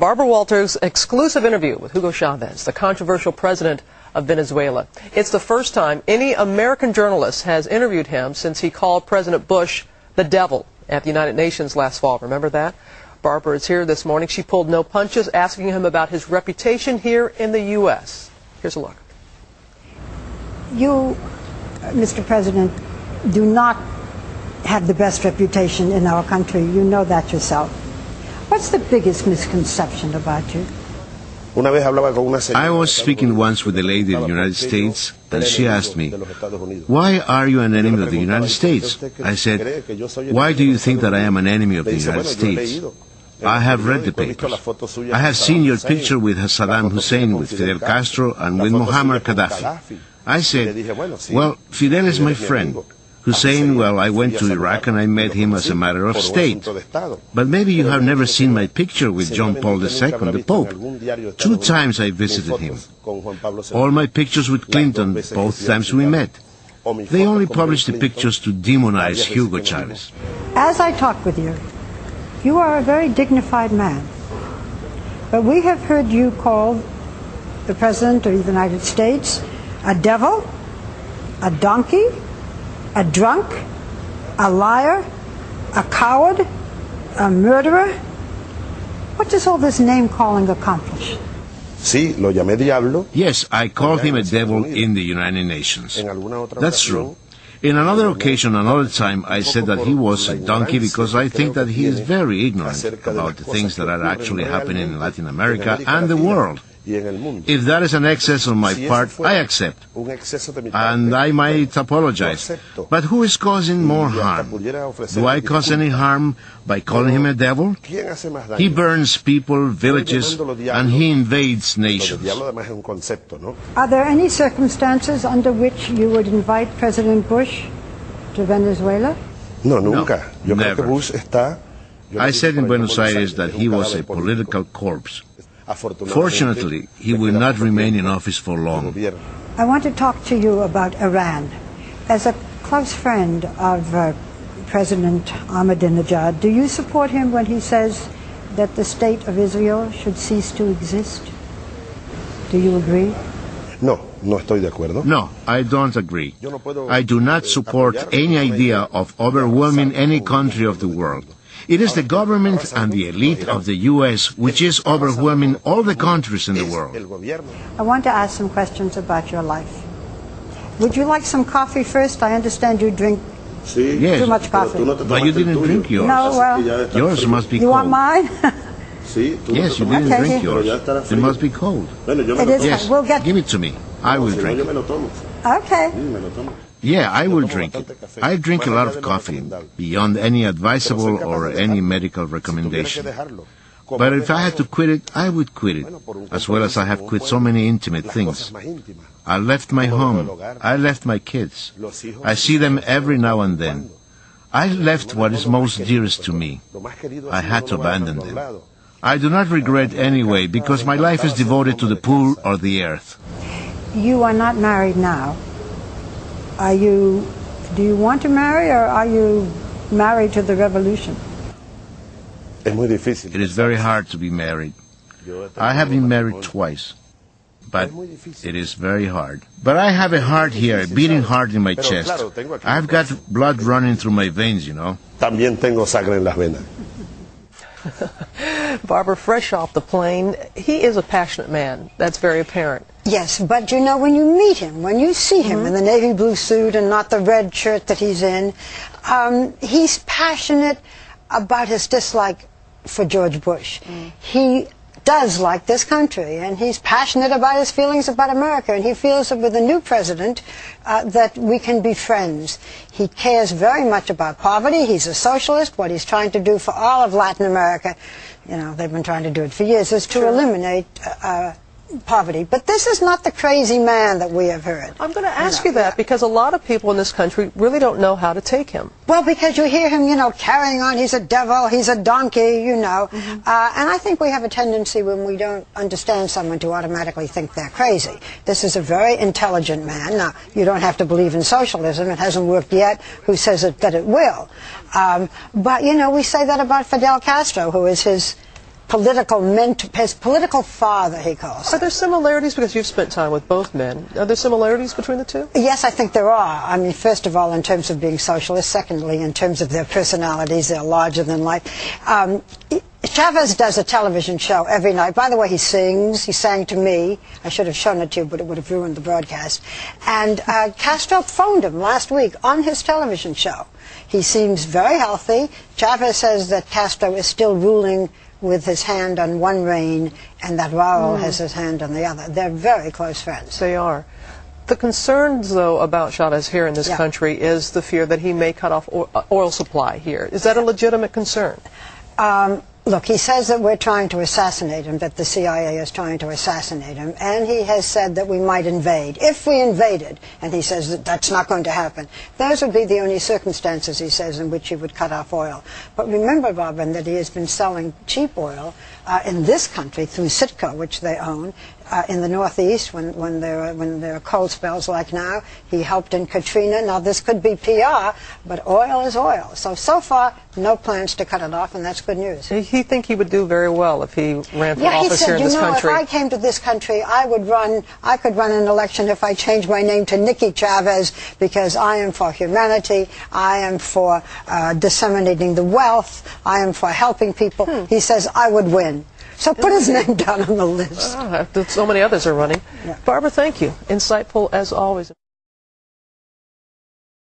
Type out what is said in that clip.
Barbara Walters' exclusive interview with Hugo Chavez, the controversial president of Venezuela. It's the first time any American journalist has interviewed him since he called President Bush the devil at the United Nations last fall. Remember that? Barbara is here this morning. She pulled no punches, asking him about his reputation here in the U.S. Here's a look. You, Mr. President, do not have the best reputation in our country. You know that yourself. What's the biggest misconception about you? I was speaking once with a lady in the United States, and she asked me, "Why are you an enemy of the United States?" I said, "Why do you think that I am an enemy of the United States? I have read the papers. I have seen your picture with Saddam Hussein, with Fidel Castro, and with Muammar Gaddafi." I said, "Well, Fidel is my friend. Hussein, well, I went to Iraq and I met him as a matter of state. But maybe you have never seen my picture with John Paul II, the Pope. 2 times I visited him. All my pictures with Clinton, both times we met. They only published the pictures to demonize Hugo Chavez." As I talk with you, you are a very dignified man. But we have heard you call the President of the United States a devil, a donkey, a drunk, a liar, a coward, a murderer. What does all this name-calling accomplish? Yes, I called him a devil in the United Nations. That's true. In another occasion, another time, I said that he was a donkey because I think that he is very ignorant about the things that are actually happening in Latin America and the world. If that is an excess on my part, I accept. And I might apologize. But who is causing more harm? Do I cause any harm by calling him a devil? He burns people, villages, and he invades nations. Are there any circumstances under which you would invite President Bush to Venezuela? No, never. I said in Buenos Aires that he was a political corpse. Fortunately, he will not remain in office for long. I want to talk to you about Iran. As a close friend of President Ahmadinejad, do you support him when he says that the state of Israel should cease to exist? Do you agree? No, I don't agree. I do not support any idea of overwhelming any country of the world. It is the government and the elite of the U.S. which is overwhelming all the countries in the world. I want to ask some questions about your life. Would you like some coffee first? I understand you drink too much coffee. But you didn't drink yours. No, well... Yours must be cold. You want mine? Yes, you didn't drink yours. It must be cold. It is. Yes, we'll get... give it to me. I will drink it. Okay. Yeah, I will drink it. I drink a lot of coffee, beyond any advisable or any medical recommendation. But if I had to quit it, I would quit it, as well as I have quit so many intimate things. I left my home. I left my kids. I see them every now and then. I left what is most dearest to me. I had to abandon them. I do not regret anyway, because my life is devoted to the poor or the earth. You are not married now. Do you want to marry, or are you married to the revolution? It is very hard to be married. I have been married twice, but it is very hard. But I have a heart here, a beating heart in my chest. I've got blood running through my veins, you know. Barbara, fresh off the plane, he is a passionate man. That's very apparent. Yes, but you know, when you meet him, when you see him in the navy blue suit and not the red shirt that he's in, he's passionate about his dislike for George Bush. He does like this country, and he's passionate about his feelings about America, and he feels that with the new president that we can be friends. He cares very much about poverty. He's a socialist. What he's trying to do for all of Latin America, you know, they've been trying to do it for years, is to eliminate poverty. But this is not the crazy man that we have heard. I'm going to ask you that because a lot of people in this country really don't know how to take him. Well, because you hear him, you know, carrying on, he's a devil, he's a donkey, you know. And I think we have a tendency when we don't understand someone to automatically think they're crazy. This is a very intelligent man. Now, you don't have to believe in socialism. It hasn't worked yet. Who says that it will? But, you know, we say that about Fidel Castro, who is his his political father, he calls. Are there similarities, because you've spent time with both men, are there similarities between the two? Yes, I think there are. I mean, first of all, in terms of being socialist. Secondly, in terms of their personalities, they're larger than life. Chavez does a television show every night. By the way, he sings. He sang to me. I should have shown it to you, but it would have ruined the broadcast. And Castro phoned him last week on his television show. He seems very healthy. Chavez says that Castro is still ruling with his hand on one rein and that Raul has his hand on the other. They're very close friends. They are. The concerns, though, about Chavez here in this country is the fear that he may cut off oil supply here. Is that a legitimate concern? Look, he says that we're trying to assassinate him, that the CIA is trying to assassinate him, and he has said that we might invade. If we invaded, and he says that that's not going to happen, those would be the only circumstances, he says, in which he would cut off oil. But remember, Robin, that he has been selling cheap oil in this country through Citgo, which they own, in the Northeast when there are cold spells like now. He helped in Katrina. Now, this could be PR, but oil is oil. So far, no plans to cut it off, and that's good news. He think he would do very well if he ran for office here in this country. If I came to this country, I could run an election if I changed my name to Nikki Chavez, because I am for humanity, I am for disseminating the wealth, I am for helping people. He says I would win. So put his name down on the list. So many others are running. Barbara, thank you. Insightful as always.